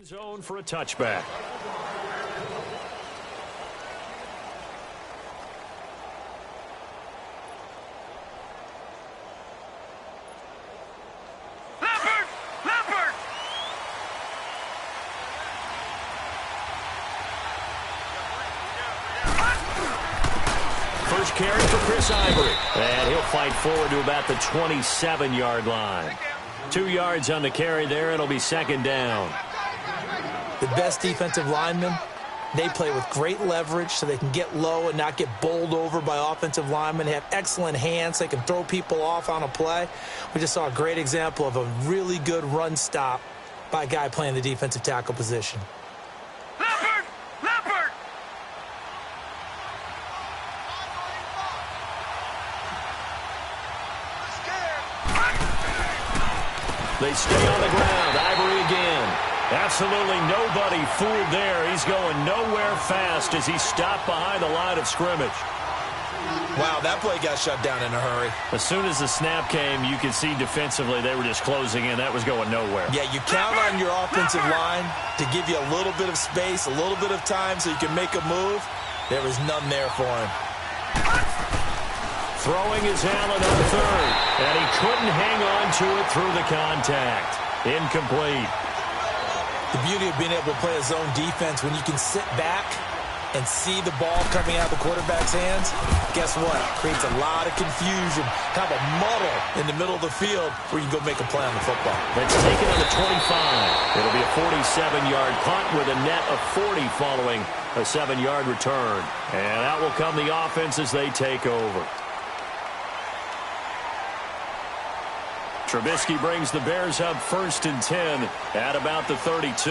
Zone for a touchback. First carry for Chris Ivory. And he'll fight forward to about the 27-yard line. 2 yards on the carry there. It'll be second down. The best defensive linemen, they play with great leverage so they can get low and not get bowled over by offensive linemen. They have excellent hands. They can throw people off on a play. We just saw a great example of a really good run stop by a guy playing the defensive tackle position. They stay on the ground. Ivory again. Absolutely nobody fooled there. He's going nowhere fast as he's stopped behind the line of scrimmage. Wow, that play got shut down in a hurry. As soon as the snap came, you could see defensively they were just closing in. That was going nowhere. Yeah, you count on your offensive line to give you a little bit of space, a little bit of time so you can make a move. There was none there for him. Throwing is Allen on third, and he couldn't hang on to it through the contact. Incomplete. The beauty of being able to play a zone defense when you can sit back and see the ball coming out of the quarterback's hands, guess what? Creates a lot of confusion, kind of a muddle in the middle of the field where you can go make a play on the football. That's taken on the 25. It'll be a 47-yard punt with a net of 40 following a 7-yard return. And out will come the offense as they take over. Trubisky brings the Bears up 1st and 10 at about the 32.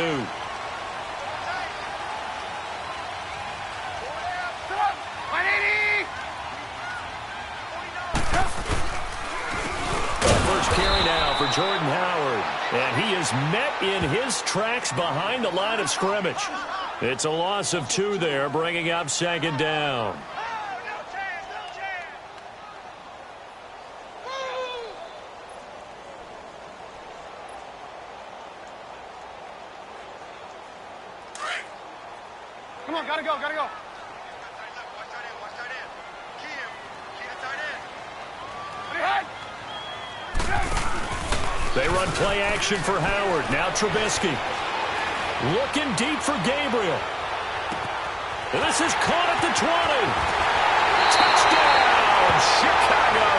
First carry now for Jordan Howard. And he is met in his tracks behind the line of scrimmage. It's a loss of 2 there, bringing up second down. Come on, gotta go, gotta go. They run play action for Howard. Now Trubisky. Looking deep for Gabriel. And this is caught at the 20. Touchdown, Chicago.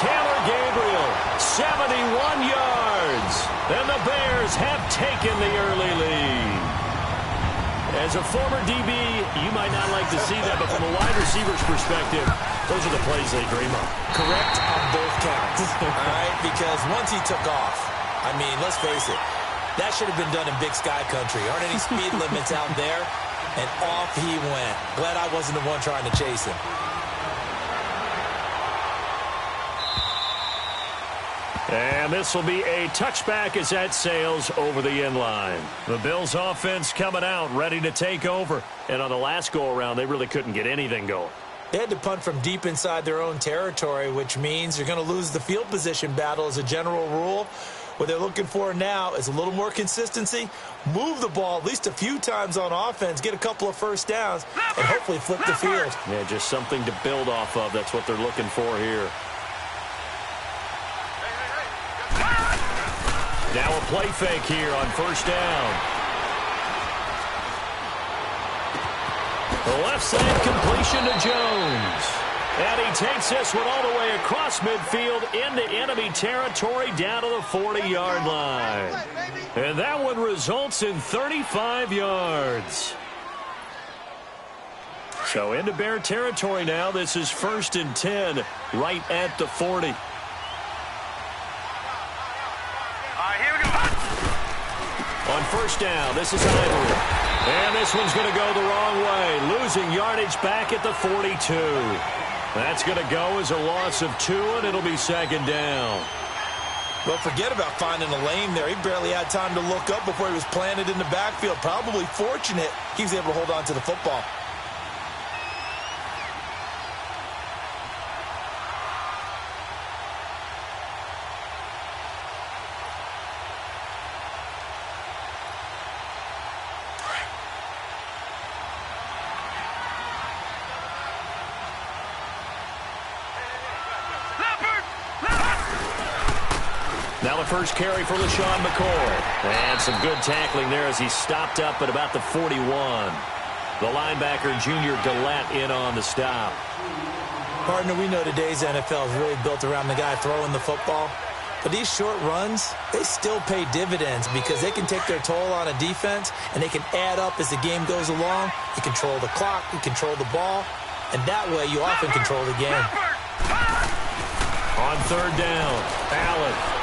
Taylor Gabriel, 71 yards. And the Bears have taken the early lead. As a former DB, you might not like to see that, but from a wide receiver's perspective, those are the plays they dream of. Correct on both counts. All right, because once he took off, I mean, let's face it, that should have been done in Big Sky Country. Aren't any speed limits out there? And off he went. Glad I wasn't the one trying to chase him. And this will be a touchback as that sails over the end line. The Bills offense coming out, ready to take over. And on the last go-around, they really couldn't get anything going. They had to punt from deep inside their own territory, which means you're going to lose the field position battle as a general rule. What they're looking for now is a little more consistency, move the ball at least a few times on offense, get a couple of first downs, and hopefully flip the field. Yeah, just something to build off of. That's what they're looking for here. Now a play fake here on first down. The left side completion to Jones. And he takes this one all the way across midfield into enemy territory down to the 40-yard line. And that one results in 35 yards. So into Bear territory now. This is 1st and 10 right at the 40. On first down, this is Ivory. And this one's going to go the wrong way, losing yardage back at the 42. That's going to go as a loss of 2, and it'll be second down. Well, forget about finding a lane there. He barely had time to look up before he was planted in the backfield. Probably fortunate he was able to hold on to the football. Now the first carry for LaShawn McCoy. And some good tackling there as he stopped up at about the 41. The linebacker, Junior Gillette, in on the stop. Partner, we know today's NFL is really built around the guy throwing the football. But these short runs, they still pay dividends because they can take their toll on a defense and they can add up as the game goes along. You control the clock, you control the ball, and that way you often control the game. On third down, Allen.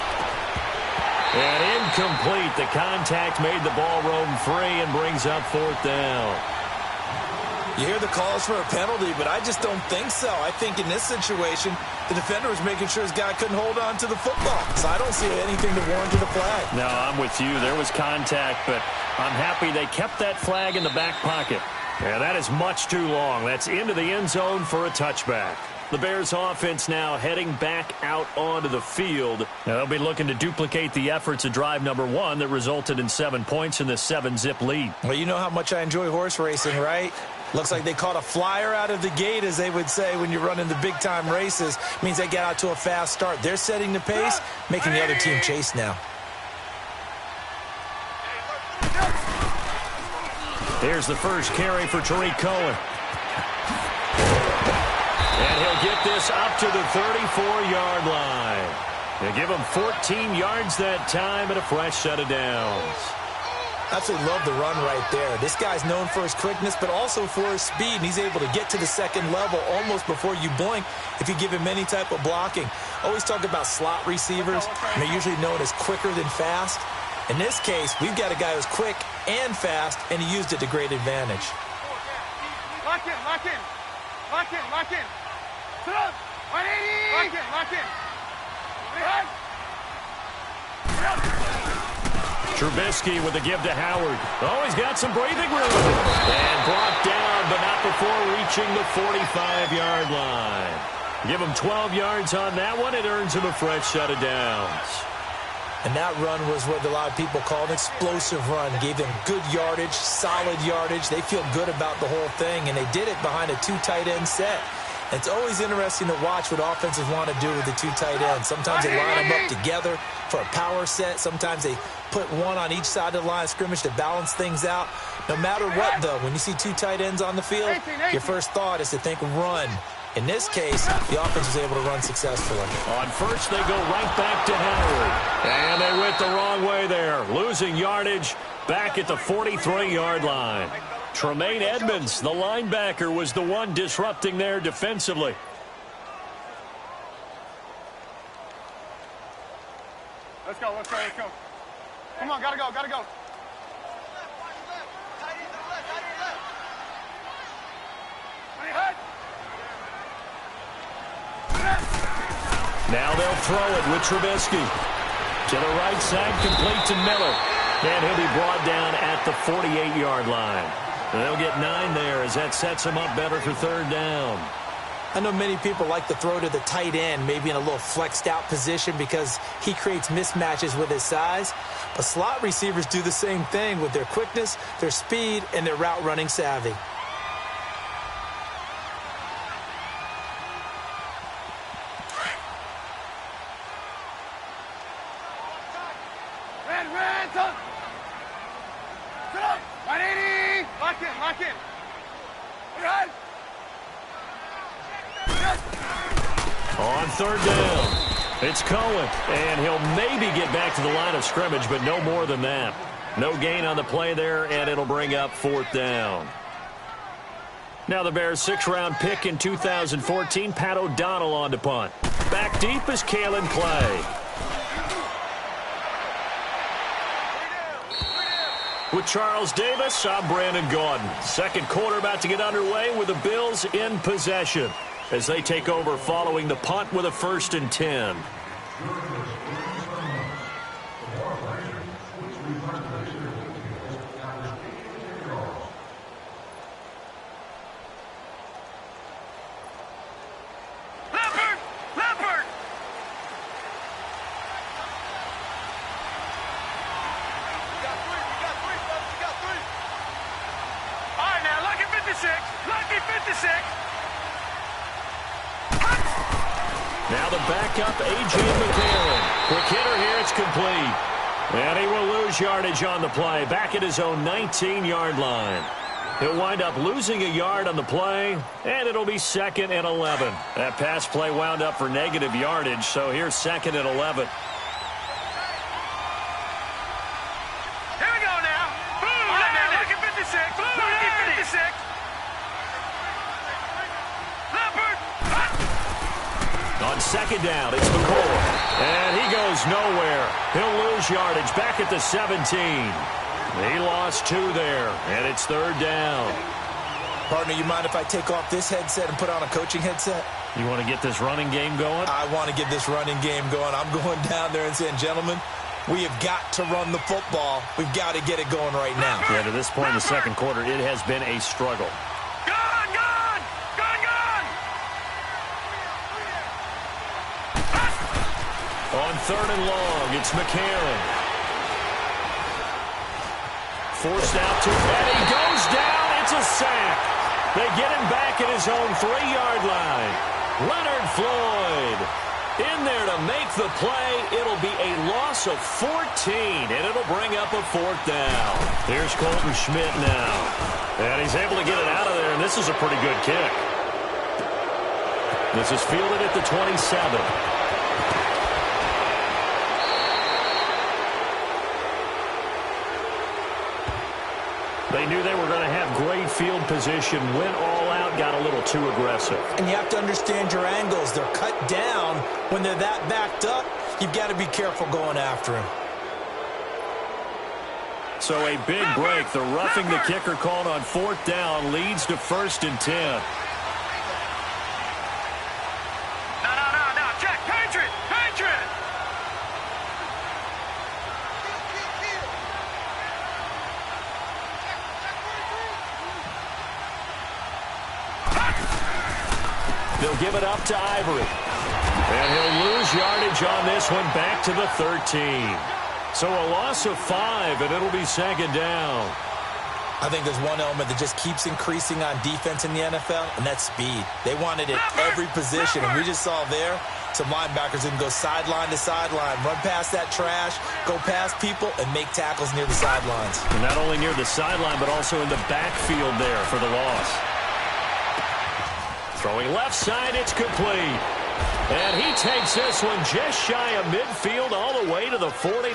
And incomplete. The contact made the ball roam free and brings up fourth down. You hear the calls for a penalty, but I just don't think so. I think in this situation, the defender was making sure his guy couldn't hold on to the football. So I don't see anything to warrant the flag. No, I'm with you. There was contact, but I'm happy they kept that flag in the back pocket. Yeah, that is much too long. That's into the end zone for a touchback. The Bears offense now heading back out onto the field. Now, they'll be looking to duplicate the efforts of drive number 1 that resulted in 7 points in the 7-zip lead. Well, you know how much I enjoy horse racing, right? Looks like they caught a flyer out of the gate, as they would say when you're running the big-time races. Means they get out to a fast start. They're setting the pace, making the other team chase now. Here's the first carry for Tariq Cohen. And he'll get this up to the 34-yard line. They give him 14 yards that time and a fresh set of downs. Absolutely love the run right there. This guy's known for his quickness, but also for his speed. And he's able to get to the second level almost before you blink if you give him any type of blocking. Always talk about slot receivers, and they're usually known as quicker than fast. In this case, we've got a guy who's quick and fast, and he used it to great advantage. Lock in, lock in. Lock in, lock in. Sit up. 180. Lock in, lock in. Trubisky with a give to Howard. Oh, he's got some breathing room. And brought down, but not before reaching the 45-yard line. Give him 12 yards on that one. It earns him a fresh set of downs. And that run was what a lot of people call an explosive run. Gave them good yardage, solid yardage. They feel good about the whole thing, and they did it behind a 2 tight end set. It's always interesting to watch what offenses want to do with the 2 tight ends. Sometimes they line them up together for a power set. Sometimes they put one on each side of the line of scrimmage to balance things out. No matter what, though, when you see 2 tight ends on the field, your first thought is to think run. In this case, the offense was able to run successfully. On first, they go right back to Howard. And they went the wrong way there, losing yardage back at the 43-yard line. Tremaine Edmonds, the linebacker, was the one disrupting there defensively. Let's go, let's go, let's go. Come on, gotta go, gotta go. Now they'll throw it with Trubisky. To the right side, complete to Miller. And he'll be brought down at the 48-yard line. And they'll get 9 there as that sets him up better for third down. I know many people like to throw to the tight end, maybe in a little flexed out position because he creates mismatches with his size. But slot receivers do the same thing with their quickness, their speed, and their route running savvy. On third down, it's Cohen, and he'll maybe get back to the line of scrimmage, but no more than that. No gain on the play there, and it'll bring up fourth down. Now the Bears' 6th-round pick in 2014, Pat O'Donnell on to punt. Back deep is Kalen Clay. With Charles Davis, I'm Brandon Gaudin. Second quarter about to get underway with the Bills in possession as they take over following the punt with a 1st and 10. Now Now the backup, A.J. McCarron. Quick hitter here, it's complete. And he will lose yardage on the play, back at his own 19-yard line. He'll wind up losing a yard on the play, and it'll be 2nd and 11. That pass play wound up for negative yardage, so here's 2nd and 11. Here we go now. Boom, look at 56. Boom, look at 56. Leopard. On 2nd down, it's McCoy. And he goes nowhere. He'll lose yardage back at the 17. He lost 2 there, and it's 3rd down. Partner, you mind if I take off this headset and put on a coaching headset? You want to get this running game going? I want to get this running game going. I'm going down there and saying, gentlemen, we have got to run the football. We've got to get it going right now. Yeah, to this point in the second quarter, it has been a struggle. Gone, gone, gone, gone. On 3rd and long, it's McCarron. Forced out to, and he goes down. It's a sack. They get him back at his own 3-yard line. Leonard Floyd in there to make the play. It'll be a loss of 14, and it'll bring up a 4th down. Here's Colton Schmidt now. And he's able to get it out of there, and this is a pretty good kick. This is fielded at the 27. They knew they were going to have great field position, went all out, got a little too aggressive. And you have to understand your angles. They're cut down. When they're that backed up, you've got to be careful going after him. So a big break. The roughing the kicker called on 4th down leads to 1st and 10. No. Check. Patriot. They'll give it up to Ivory. And he'll lose yardage on this one back to the 13. So a loss of 5, and it'll be 2nd down. I think there's one element that just keeps increasing on defense in the NFL, and that's speed. They want it at every position, and we just saw there some linebackers that can go sideline to sideline, run past that trash, go past people, and make tackles near the sidelines. And not only near the sideline, but also in the backfield there for the loss. Throwing left side, it's complete. And he takes this one just shy of midfield all the way to the 49.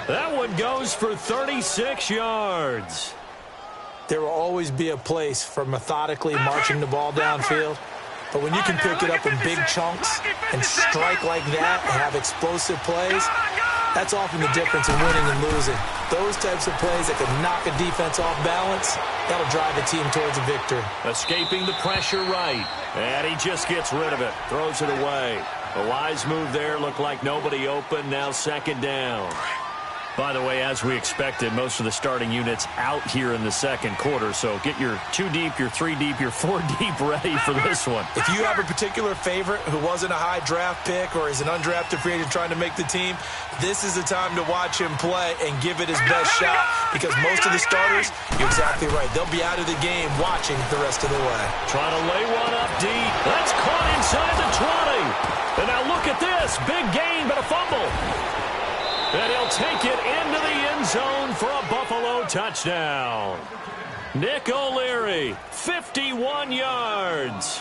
That one goes for 36 yards. There will always be a place for methodically marching the ball downfield. But when you can pick it up in big chunks and strike like that and have explosive plays, that's often the difference in winning and losing. Those types of plays that can knock a defense off balance, that'll drive a team towards a victory. Escaping the pressure right. And he just gets rid of it. Throws it away. A wise move there. Looked like nobody open. Now 2nd down. By the way, as we expected, most of the starting units out here in the second quarter. So get your 2 deep, your 3 deep, your 4 deep ready for this one. If you have a particular favorite who wasn't a high draft pick or is an undrafted free agent trying to make the team, this is the time to watch him play and give it his best shot, because most of the starters, you're exactly right, they'll be out of the game watching the rest of the way. Trying to lay one up deep. That's caught inside the 20. And now look at this. Big gain, but a fumble. And he'll take it into the end zone for a Buffalo touchdown. Nick O'Leary, 51 yards.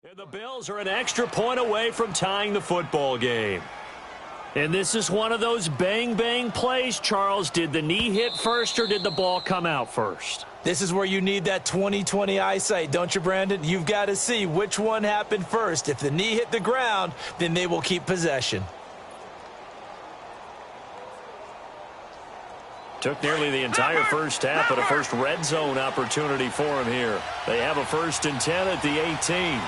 And the Bills are an extra point away from tying the football game. And this is one of those bang-bang plays, Charles. Did the knee hit first or did the ball come out first? This is where you need that 20/20 eyesight, don't you, Brandon? You've got to see which one happened first. If the knee hit the ground, then they will keep possession. Took nearly the entire first half, but a first red zone opportunity for him here. They have a 1st and 10 at the 18.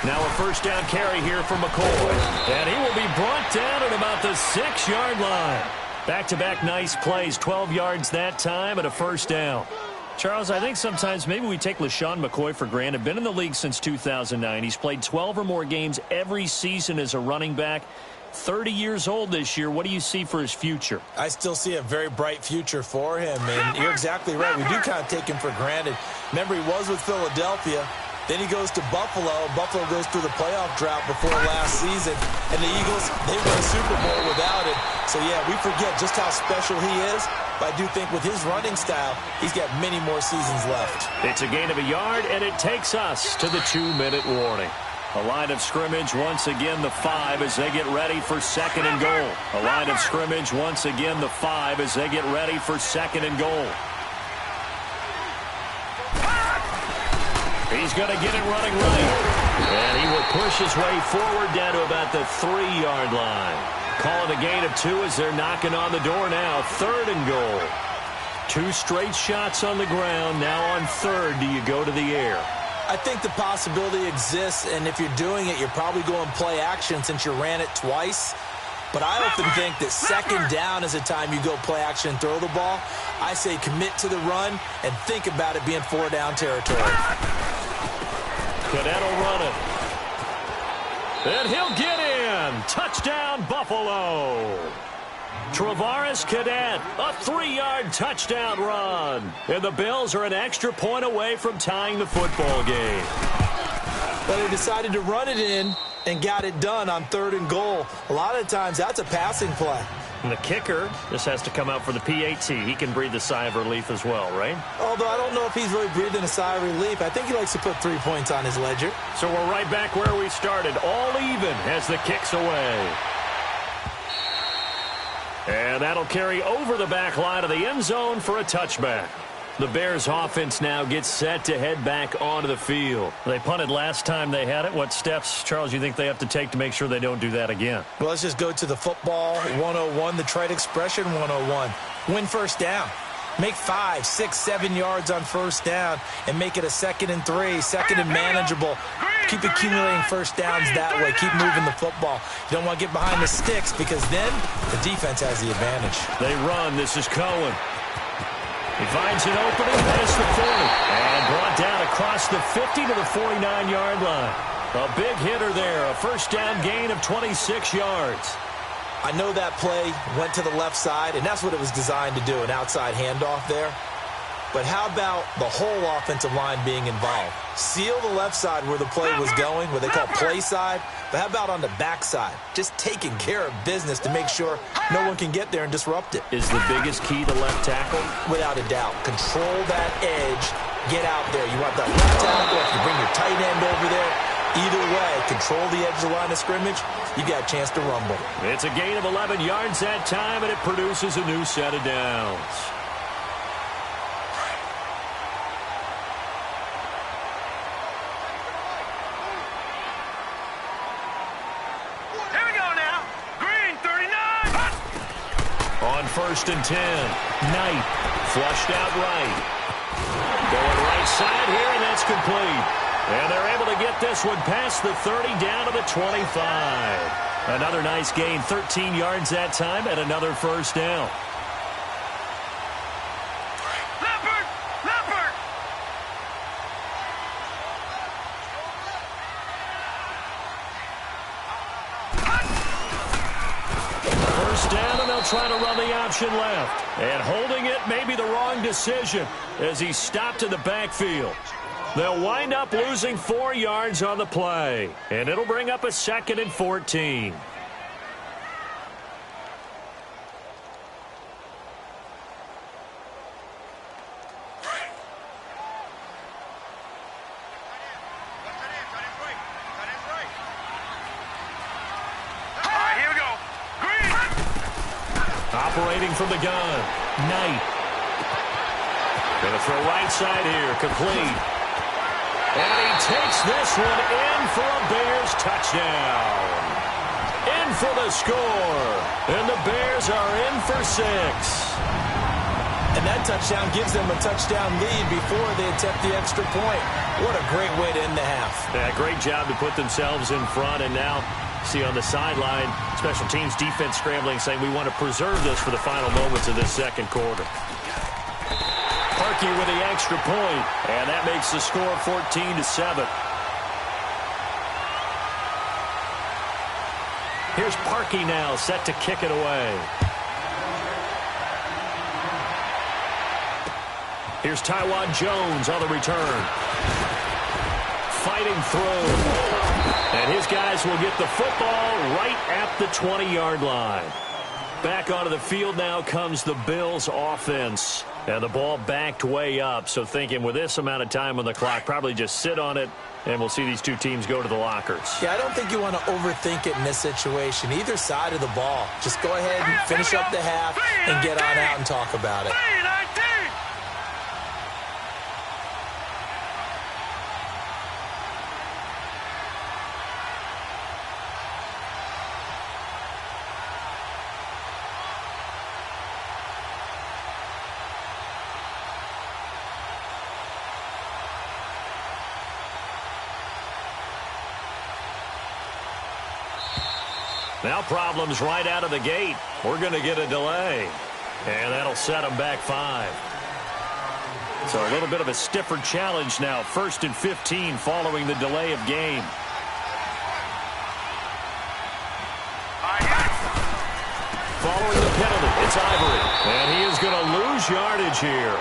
Now a 1st down carry here for McCoy. And he will be brought down at about the 6-yard line. Back-to-back nice plays, 12 yards that time and a 1st down. Charles, I think sometimes maybe we take LaShawn McCoy for granted. Been in the league since 2009. He's played 12 or more games every season as a running back. 30 years old this year. What do you see for his future? I still see a very bright future for him, and you're exactly right. We do kind of take him for granted. Remember, he was with Philadelphia. Then he goes to Buffalo. Buffalo goes through the playoff drought before last season. And the Eagles, they won a Super Bowl without it. So, yeah, we forget just how special he is. But I do think with his running style, he's got many more seasons left. It's a gain of a yard, and it takes us to the 2-minute warning. A line of scrimmage once again the 5 as they get ready for 2nd and goal. A line of scrimmage once again the 5 as they get ready for 2nd and goal. He's going to get it running right. And he will push his way forward down to about the 3-yard line. Call it a gain of 2 as they're knocking on the door now. 3rd and goal. 2 straight shots on the ground. Now on 3rd, do you go to the air? I think the possibility exists, and if you're doing it, you're probably going play action since you ran it twice. But I often think that 2nd down is the time you go play action and throw the ball. I say commit to the run and think about it being 4-down territory. Cadet will run it. And he'll get in. Touchdown, Buffalo. Travaris Cadet, a 3-yard touchdown run. And the Bills are an extra point away from tying the football game. But they decided to run it in and got it done on 3rd and goal. A lot of times that's a passing play. And the kicker just has to come out for the PAT. He can breathe a sigh of relief as well, right? Although I don't know if he's really breathing a sigh of relief. I think he likes to put 3 points on his ledger. So we're right back where we started. All even as the kick's away. And that'll carry over the back line of the end zone for a touchback. The Bears offense now gets set to head back onto the field. They punted last time they had it. What steps, Charles, you think they have to take to make sure they don't do that again? Well, let's just go to the football 101, the trite expression 101. Win 1st down. Make 5, 6, 7 yards on 1st down and make it a 2nd and 3, 2nd and manageable. Keep accumulating 1st downs that way. Keep moving the football. You don't want to get behind the sticks because then the defense has the advantage. They run. This is Cohen. He finds an opening past the 40 and brought down across the 50 to the 49-yard line. A big hitter there, a 1st down gain of 26 yards. I know that play went to the left side, and that's what it was designed to do, an outside handoff there. But how about the whole offensive line being involved? Seal the left side where the play was going, what they call play side. But how about on the back side? Just taking care of business to make sure no one can get there and disrupt it. Is the biggest key the left tackle? Without a doubt. Control that edge. Get out there. You want that left tackle. If you bring your tight end over there, either way, control the edge of the line of scrimmage, you got a chance to rumble. It's a gain of 11 yards that time, and it produces a new set of downs. On 1st and 10, Knight flushed out right. Going right side here, and that's complete. And they're able to get this one past the 30 down to the 25. Another nice gain, 13 yards that time, and another 1st down. Down, and they'll try to run the option left. And holding it may be the wrong decision as he stopped in the backfield. They'll wind up losing 4 yards on the play. And it'll bring up a 2nd and 14. receiving from the gun. Knight. Going to throw right side here. Complete. And he takes this one in for a Bears touchdown. In for the score. And the Bears are in for 6. And that touchdown gives them a touchdown lead before they attempt the extra point. What a great way to end the half. Yeah, great job to put themselves in front. And now, see on the sideline, special teams defense scrambling, saying we want to preserve this for the final moments of this second quarter. Parkey with the extra point, and that makes the score 14-7. Here's Parkey now, set to kick it away. Here's Tywod Jones on the return. Fighting through. And his guys will get the football right at the 20-yard line. Back onto the field now comes the Bills offense. And the ball backed way up. So thinking with this amount of time on the clock, probably just sit on it, and we'll see these two teams go to the lockers. Yeah, I don't think you want to overthink it in this situation. Either side of the ball. Just go ahead and finish up the half and get on out and talk about it. Now problems right out of the gate. We're going to get a delay. And that'll set them back 5. So a little bit of a stiffer challenge now. 1st and 15 following the delay of game. Following the penalty, it's Ivory. And he is going to lose yardage here.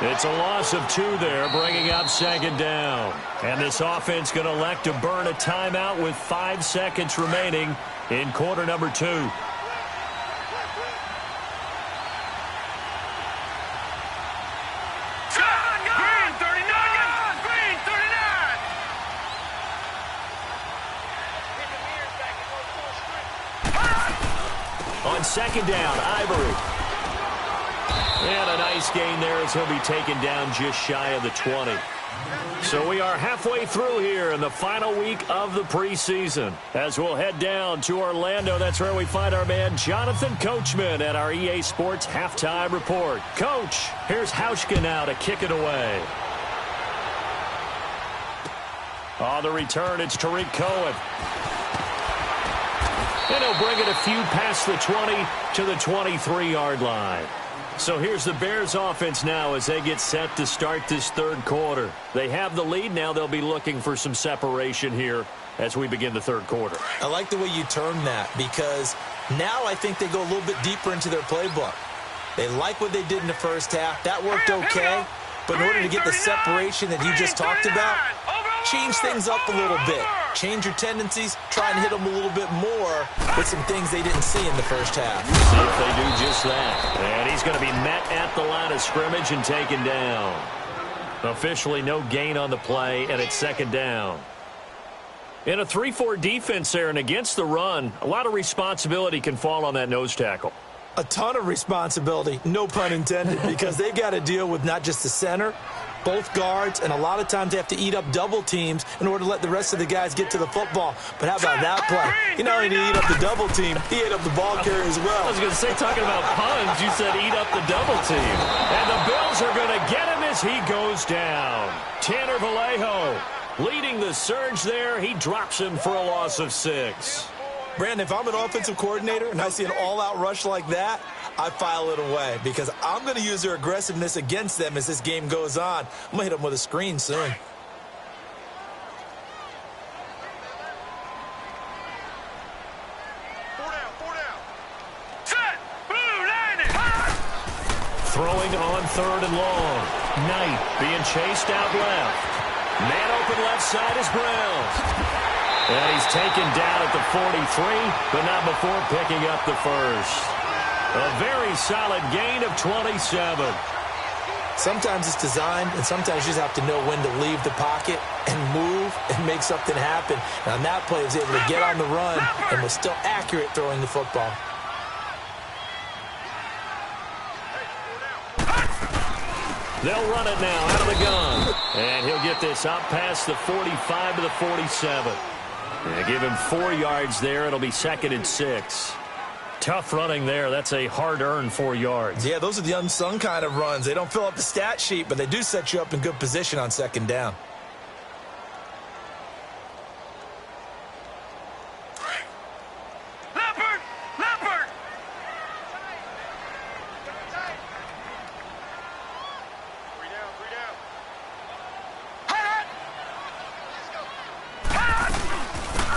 It's a loss of 2 there, bringing up 2nd down. And this offense going to elect to burn a timeout with 5 seconds remaining in quarter number 2. Green 39. Green 39. On 2nd down, Ivory. And a nice gain there as he'll be taken down just shy of the 20. So we are halfway through here in the final week of the preseason. As we'll head down to Orlando, that's where we find our man Jonathan Coachman at our EA Sports Halftime Report. Coach, here's Hauschka now to kick it away. On the return, it's Tariq Cohen. And he'll bring it a few past the 20 to the 23-yard line. So here's the Bears offense now as they get set to start this third quarter. They have the lead. Now they'll be looking for some separation here as we begin the third quarter. I like the way you term that because now I think they go a little bit deeper into their playbook. They like what they did in the first half. That worked okay. But in order to get the separation that you just talked about, change things up a little bit. Change your tendencies, try and hit them a little bit more with some things they didn't see in the first half. See if they do just that. And he's going to be met at the line of scrimmage and taken down. Officially no gain on the play, and it's 2nd down. In a 3-4 defense there and against the run, a lot of responsibility can fall on that nose tackle. A ton of responsibility, no pun intended, because they've got to deal with not just the center, both guards, and a lot of times they have to eat up double teams in order to let the rest of the guys get to the football. But how about that play? He not only eat up the double team, he ate up the ball carrier as well. I was going to say, talking about puns, you said eat up the double team. And the Bills are going to get him as he goes down. Tanner Vallejo leading the surge there. He drops him for a loss of 6. Brandon, if I'm an offensive coordinator and I see an all-out rush like that, I file it away because I'm going to use their aggressiveness against them as this game goes on. I'm going to hit them with a screen soon. Set. Blue line it. Throwing on 3rd and long. Knight being chased out left. Man open left side is Brown. And he's taken down at the 43, but not before picking up the first. A very solid gain of 27. Sometimes it's designed, and sometimes you just have to know when to leave the pocket and move and make something happen. And on that play, he was able to get on the run and was still accurate throwing the football. They'll run it now out of the gun. And he'll get this up past the 45 to the 47. And give him 4 yards there. It'll be 2nd and 6. Tough running there. That's a hard-earned 4 yards. Yeah, those are the unsung kind of runs. They don't fill up the stat sheet, but they do set you up in good position on 2nd down.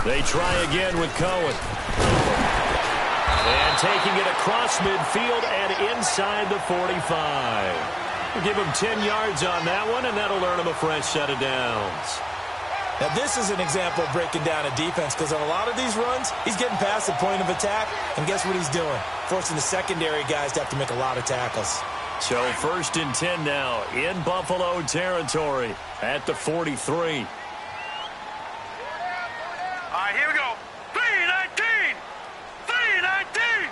They try again with Cohen. And taking it across midfield and inside the 45. We'll give him 10 yards on that one, and that'll earn him a fresh set of downs. Now, this is an example of breaking down a defense, because on a lot of these runs, he's getting past the point of attack, and guess what he's doing? Forcing the secondary guys to have to make a lot of tackles. So 1st and 10 now in Buffalo territory at the 43. All right, here we go. 3-19. 3-19.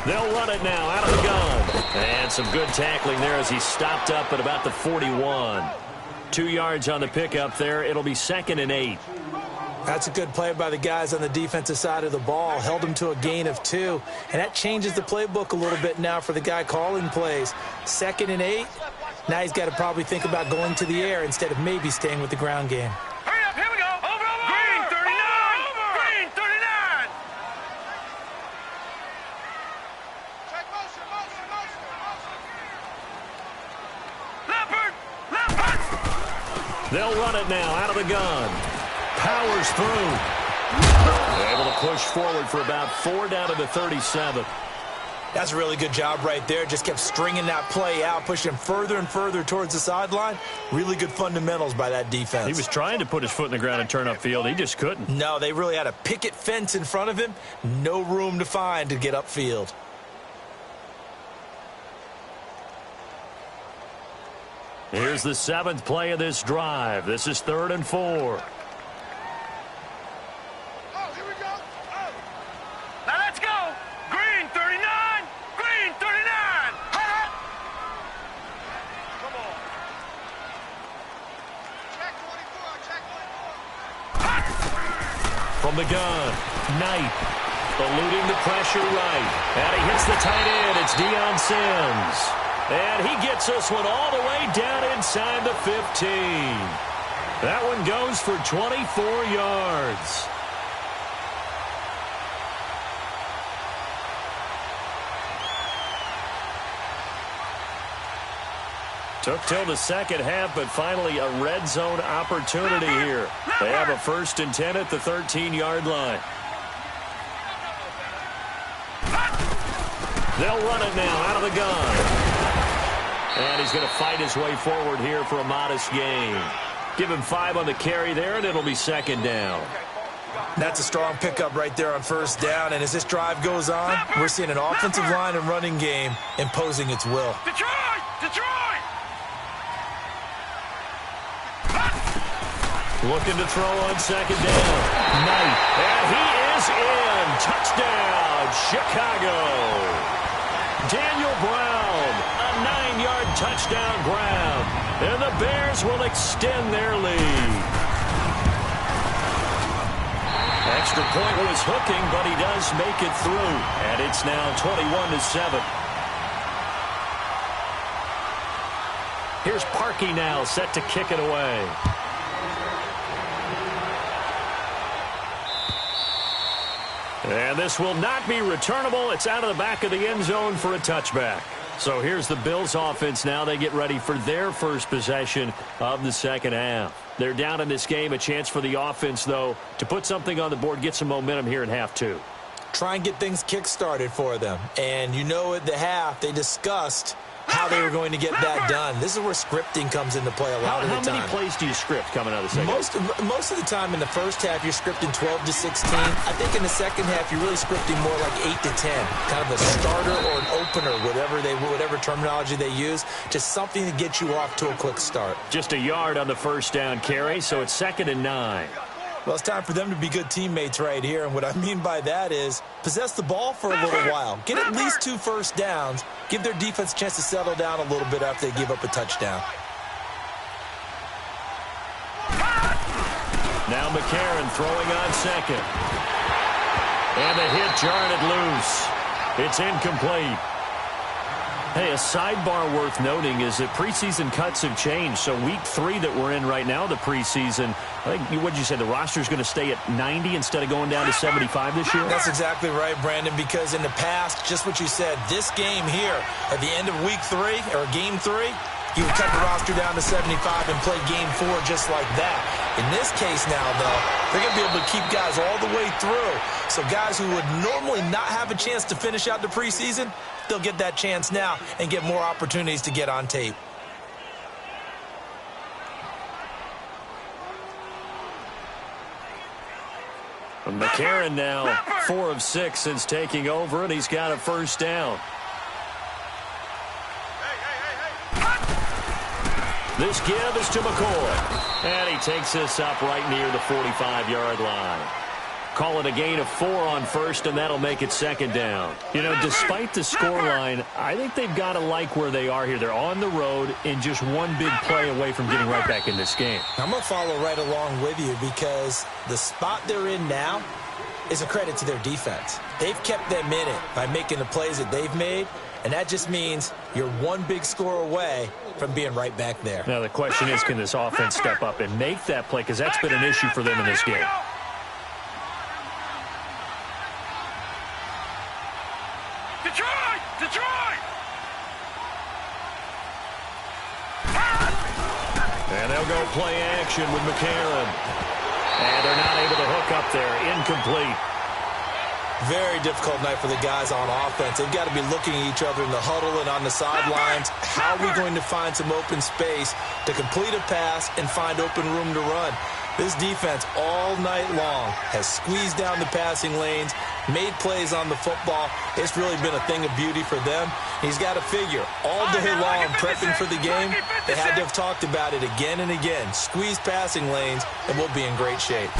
They'll run it now out of the gun. And some good tackling there as he stopped up at about the 41. 2 yards on the pickup there. It'll be 2nd and 8. That's a good play by the guys on the defensive side of the ball. Held him to a gain of 2. And that changes the playbook a little bit now for the guy calling plays. 2nd and 8. Now he's got to probably think about going to the air instead of maybe staying with the ground game. Hurry up, here we go. Over. Green 39. Green 39. Check motion. Leopard. They'll run it now out of the gun. Powers through. Able to push forward for about 4 down to the 37. That's a really good job right there. Just kept stringing that play out, pushing him further and further towards the sideline. Really good fundamentals by that defense. He was trying to put his foot in the ground and turn upfield. He just couldn't. No, they really had a picket fence in front of him. No room to find to get upfield. Here's the 7th play of this drive. This is 3rd and 4. From the gun, Knight, eluding the pressure right. And he hits the tight end. It's Deion Sims. And he gets this one all the way down inside the 15. That one goes for 24 yards. Took till the 2nd half, but finally a red zone opportunity here. They have a 1st and 10 at the 13-yard line. They'll run it now out of the gun. And he's going to fight his way forward here for a modest gain. Give him 5 on the carry there, and it'll be 2nd down. That's a strong pickup right there on 1st down. And as this drive goes on, we're seeing an offensive line and running game imposing its will. Detroit! Looking to throw on 2nd down. Knight. And he is in. Touchdown, Chicago. Daniel Brown, a 9-yard touchdown grab. And the Bears will extend their lead. Extra point was hooking, but he does make it through. And it's now 21-7. Here's Parkey now, set to kick it away. And this will not be returnable. It's out of the back of the end zone for a touchback. So here's the Bills offense now. They get ready for their first possession of the 2nd half. They're down in this game. A chance for the offense, though, to put something on the board, get some momentum here in half 2. Try and get things kick-started for them. And you know at the half, they discussed how they were going to get that done. This is where scripting comes into play a lot of the time. How many plays do you script coming out of the 2nd? Most of the time in the 1st half, you're scripting 12 to 16. I think in the 2nd half, you're really scripting more like 8 to 10. Kind of a starter or an opener, whatever terminology they use. Just something to get you off to a quick start. Just a yard on the 1st down carry, so it's 2nd and 9. Well, it's time for them to be good teammates right here, and what I mean by that is possess the ball for a little while. Get at least 2 first downs. Give their defense a chance to settle down a little bit after they give up a touchdown. Now McCarron throwing on second. And the hit jarred it loose. It's incomplete. Hey, a sidebar worth noting is that preseason cuts have changed. So week 3 that we're in right now, the preseason, I think, what did you say, the roster's going to stay at 90 instead of going down to 75 this year? That's exactly right, Brandon, because in the past, just what you said, this game here, at the end of week 3, or game 3, you would cut the roster down to 75 and play game 4 just like that. In this case now, though, they're going to be able to keep guys all the way through. So guys who would normally not have a chance to finish out the preseason, they'll get that chance now and get more opportunities to get on tape. McCarron now 4 of 6 since taking over, and he's got a first down. This give is to McCoy, and he takes this up right near the 45-yard line. Call it a gain of 4 on first, and that'll make it second down. You know, despite the scoreline, I think they've got to like where they are here. They're on the road and just one big play away from getting right back in this game. I'm going to follow right along with you because the spot they're in now is a credit to their defense. They've kept them in it by making the plays that they've made, and that just means you're one big score away from being right back there. Now the question is, can this offense step up and make that play? Because that's been an issue for them in this game. Detroit! Detroit! And they'll go play action with McCarron. And they're not able to hook up there. Incomplete. Very difficult night for the guys on offense. They've got to be looking at each other in the huddle and on the sidelines. How are we going to find some open space to complete a pass and find open room to run? This defense all night long has squeezed down the passing lanes, made plays on the football. It's really been a thing of beauty for them. He's got to figure all day long prepping for the game, they had to have talked about it again and again. Squeeze passing lanes, and we'll be in great shape.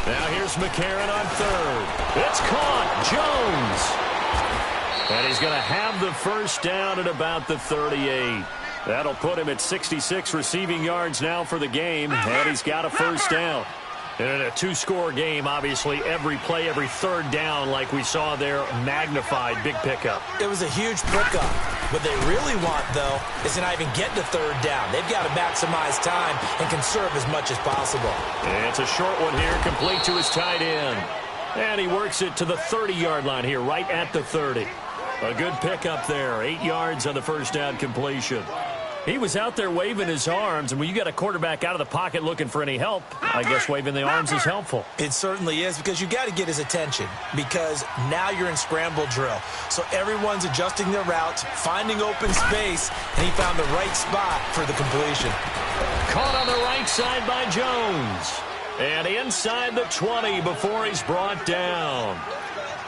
Now here's McCarron on third. It's caught. Jones. And he's going to have the first down at about the 38. That'll put him at 66 receiving yards now for the game, and he's got a first down. And in a 2-score game, obviously, every play, every third down, like we saw there, magnified, big pickup. It was a huge pickup. What they really want, though, is to not even get to third down. They've got to maximize time and conserve as much as possible. And it's a short one here, complete to his tight end. And he works it to the 30-yard line here, right at the 30. A good pickup there, 8 yards on the first down completion. He was out there waving his arms, and when you got a quarterback out of the pocket looking for any help, I guess waving the arms is helpful. It certainly is, because you got to get his attention, because now you're in scramble drill. So everyone's adjusting their routes, finding open space, and he found the right spot for the completion. Caught on the right side by Jones. And inside the 20 before he's brought down.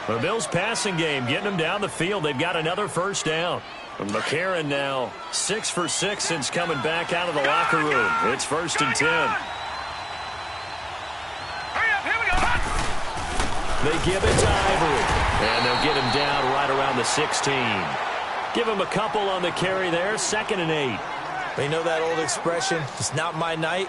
The Bills' passing game getting them down the field. They've got another first down. McCarron now 6 for 6 since coming back out of the locker room. It's 1st and 10. Hurry up, here we go. They give it to Ivory. And they'll get him down right around the 16. Give him a couple on the carry there. 2nd and 8. You know that old expression, it's not my night?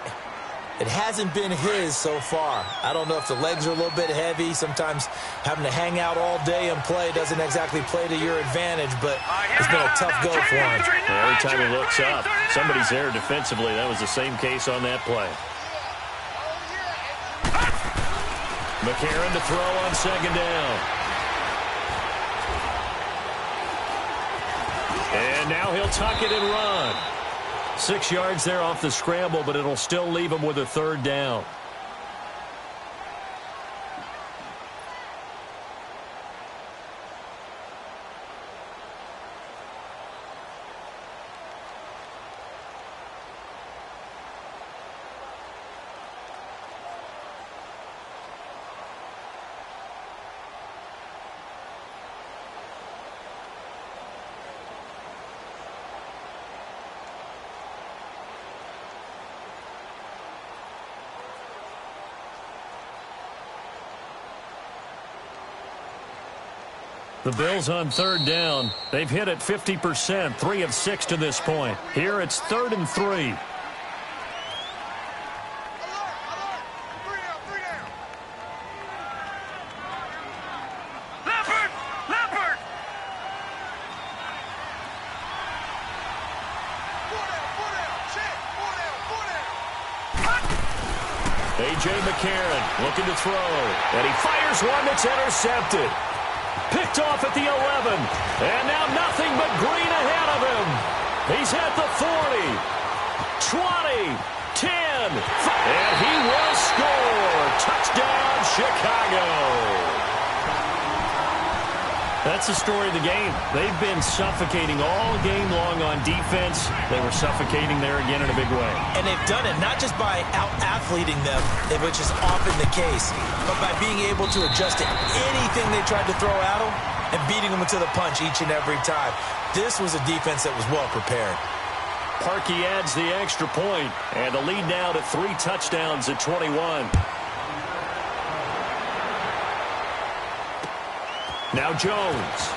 It hasn't been his so far. I don't know if the legs are a little bit heavy. Sometimes having to hang out all day and play doesn't exactly play to your advantage, but it's been a tough go for him. Every time he looks up, somebody's there defensively. That was the same case on that play. McCarron to throw on 2nd down. And now he'll tuck it and run. 6 yards there off the scramble, but it'll still leave him with a 3rd down. The Bills on third down. They've hit it 50%, 3 of 6 to this point. Here it's 3rd and 3. A.J. McCarron looking to throw, and he fires one that's intercepted. Picked off at the 11, and now nothing but green ahead of him. He's at the 40, 20, 10, and he will score. Touchdown, Chicago. That's the story of the game. They've been suffocating all game long on defense. They were suffocating there again in a big way. And they've done it not just by out-athleting them, which is often the case, but by being able to adjust to anything they tried to throw at them and beating them to the punch each and every time. This was a defense that was well prepared. Parkey adds the extra point, and the lead now to 3 touchdowns at 21. Now Jones.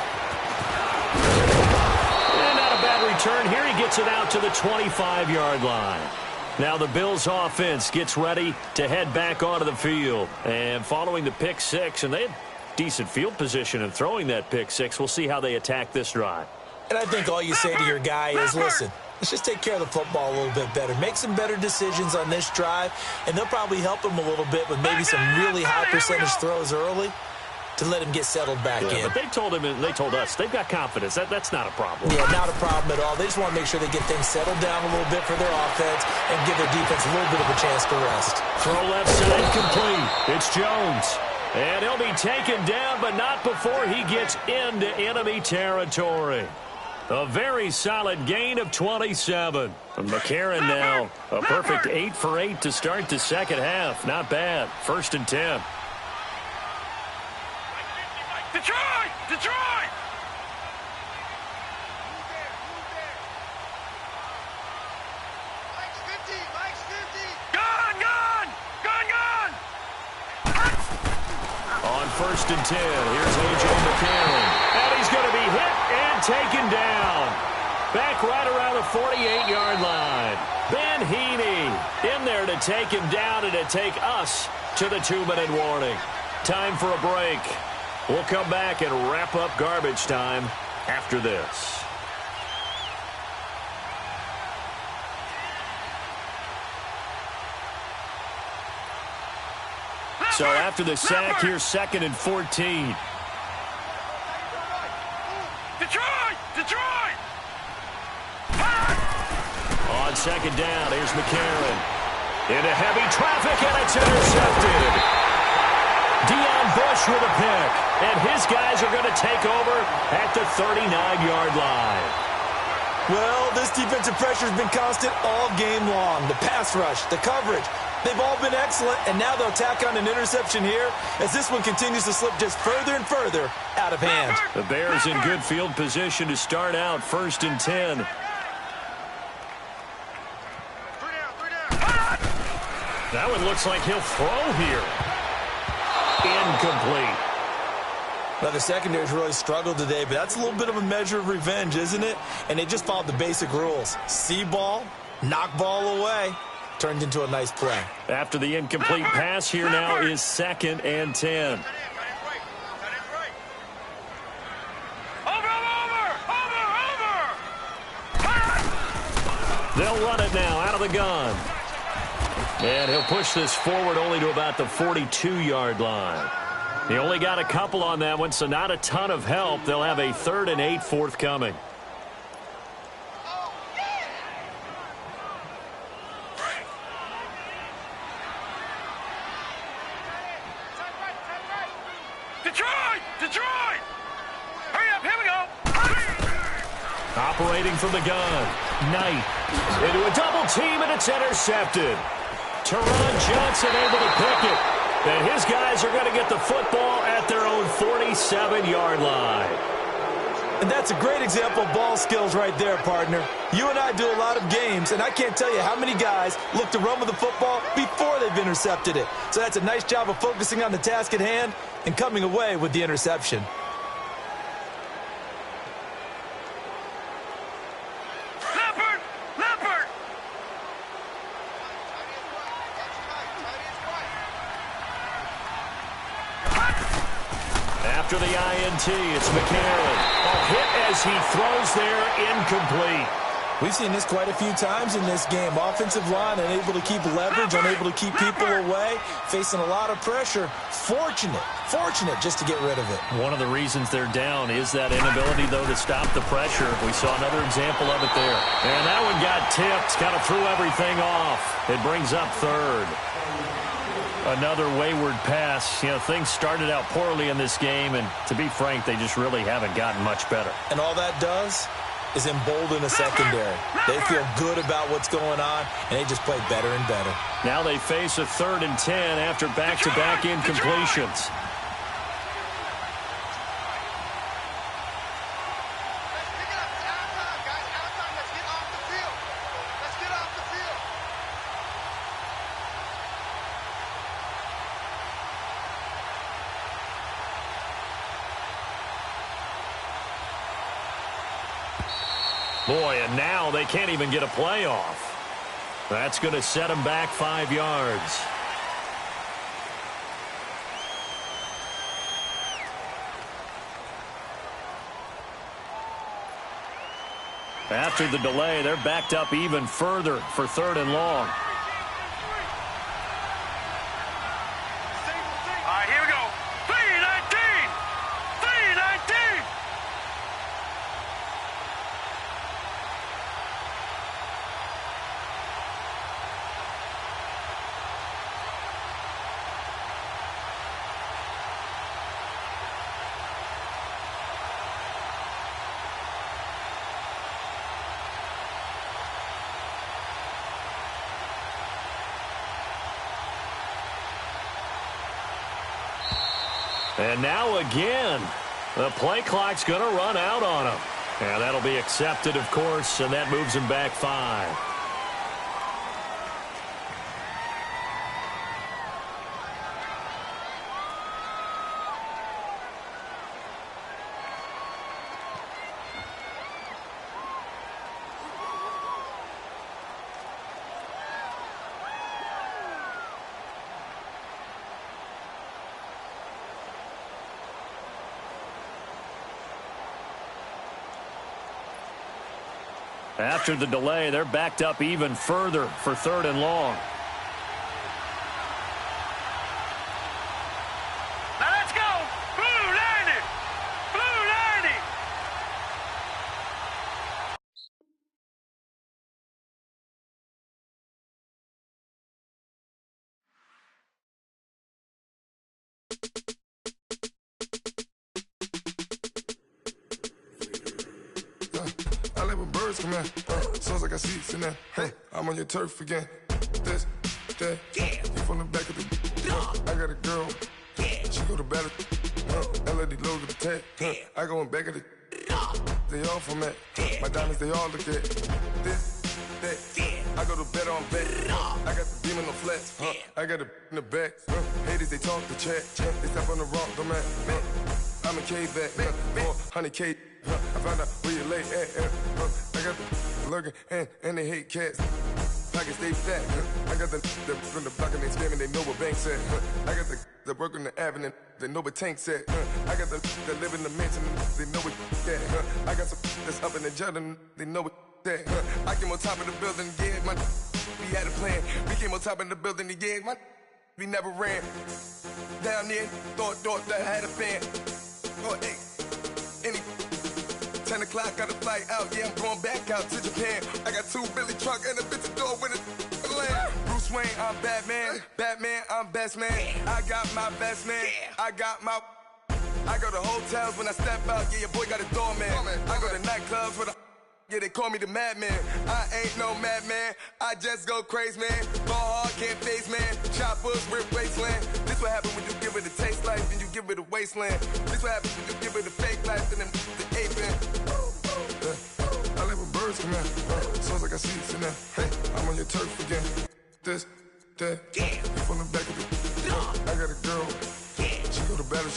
And not a bad return here. He gets it out to the 25-yard line. Now the Bills offense gets ready to head back onto the field. And following the pick 6, and they had decent field position in throwing that pick 6. We'll see how they attack this drive. And I think all you say to your guy is, listen, let's just take care of the football a little bit better. Make some better decisions on this drive, and they'll probably help him a little bit with maybe some really high percentage throws early to let him get settled back in. But they told him, and they told us, they've got confidence. That's not a problem. Yeah, not a problem at all. They just want to make sure they get things settled down a little bit for their offense and give their defense a little bit of a chance to rest. Throw left side complete. It's Jones. And he'll be taken down, but not before he gets into enemy territory. A very solid gain of 27. McCarron now, a perfect 8 for 8 to start the second half. Not bad. 1st and 10. Detroit! Detroit! Mike's 50! Mike's 50! Gone! Gone! Gone! Gone! On 1st and 10, here's A.J. McCarron. And he's going to be hit and taken down. Back right around the 48-yard line. Ben Heaney in there to take him down and to take us to the 2-minute warning. Time for a break. We'll come back and wrap up garbage time after this. So after the sack, here's 2nd and 14. Detroit! Detroit! On 2nd down, here's McCarron. Into heavy traffic, and it's intercepted. Deion Bush with a pick, and his guys are going to take over at the 39-yard line. Well, this defensive pressure has been constant all game long. The pass rush, the coverage, they've all been excellent, and now they'll tack on an interception here as this one continues to slip just further and further out of hand. The Bears in good field position to start out 1st and 10. That one looks like he'll throw here. Incomplete. Now, the secondary's really struggled today, but that's a little bit of a measure of revenge, isn't it? And they just followed the basic rules. See ball, knock ball away. Turned into a nice play. After the incomplete pass, here now is 2nd and 10. They'll run it now out of the gun. And he'll push this forward only to about the 42-yard line. He only got a couple on that one, so not a ton of help. They'll have a 3rd and 8 forthcoming. Detroit! Detroit! Hurry up, here we go! Operating from the gun. Knight into a double team, and it's intercepted. Teron Johnson able to pick it. And his guys are going to get the football at their own 47-yard line. And that's a great example of ball skills right there, partner. You and I do a lot of games, and I can't tell you how many guys look to run with the football before they've intercepted it. So that's a nice job of focusing on the task at hand and coming away with the interception. after the INT. It's McNary. Hit as he throws there, incomplete. We've seen this quite a few times in this game. Offensive line unable to keep leverage, unable to keep people away, facing a lot of pressure. Fortunate just to get rid of it. One of the reasons they're down is that inability, though, to stop the pressure. We saw another example of it there. And that one got tipped, kind of threw everything off. It brings up third. Another wayward pass. You know, things started out poorly in this game, and to be frank, they just really haven't gotten much better. And all that does is embolden the secondary. They feel good about what's going on, and they just play better and better. Now they face a 3rd and 10 after back-to-back incompletions. Boy, and now they can't even get a play off. That's going to set them back 5 yards. After the delay, they're backed up even further for 3rd and long. All right, here we go. 3-19! 3-19! And now again, the play clock's going to run out on him. And that'll be accepted, of course, and that moves him back 5. After the delay, they're backed up even further for 3rd and long. Now let's go! Blue 90! Blue 90! I like when birds come in. Sounds like I seats in there. Hey, I'm on your turf again. This, that. You from the back of the. I got a girl. She go to battle. LED logo the tag. I go in back of the. They all from that. My diamonds, they all look at. This, that. I go to bet on bet. I got the beam on the flats. I got it in the back. Haters, they talk the chat. They step on the rock, don't man. I'm a K-back. 400K. I found out where you lay at. I got the lurking and they hate cats. Pockets stay fat. I got the from the block and they scamming, they know what banks at. I got the work on the avenue, they know what tanks at. I got the live in the mansion, they know what that. I got some that's up in the jungle, they know what that. I came on top of the building, yeah, we had a plan. We came on top of the building, yeah, we never ran. Down there, thought that I had a fan. Oh, hey, any 10 o'clock, got a flight out, yeah, I'm going back out to Japan. I got 2 Billy truck and a bitch door with a land. Bruce Wayne, I'm Batman. Batman, I'm best man. I got my best man. I go to hotels when I step out, yeah, your boy got a doorman. I go to nightclubs with a yeah, they call me the madman. I ain't no madman. I just go crazy, man. Ball hard, can't face, man. Choppers, rip wasteland. This what happen when you give it a taste life and you give it a wasteland. This what happens when you give it a fake life and then the ape in. I like when birds come in. Sounds like I seats in there. Hey, I'm on your turf again. This, that. You from the back of the. I got a girl. She go to battle.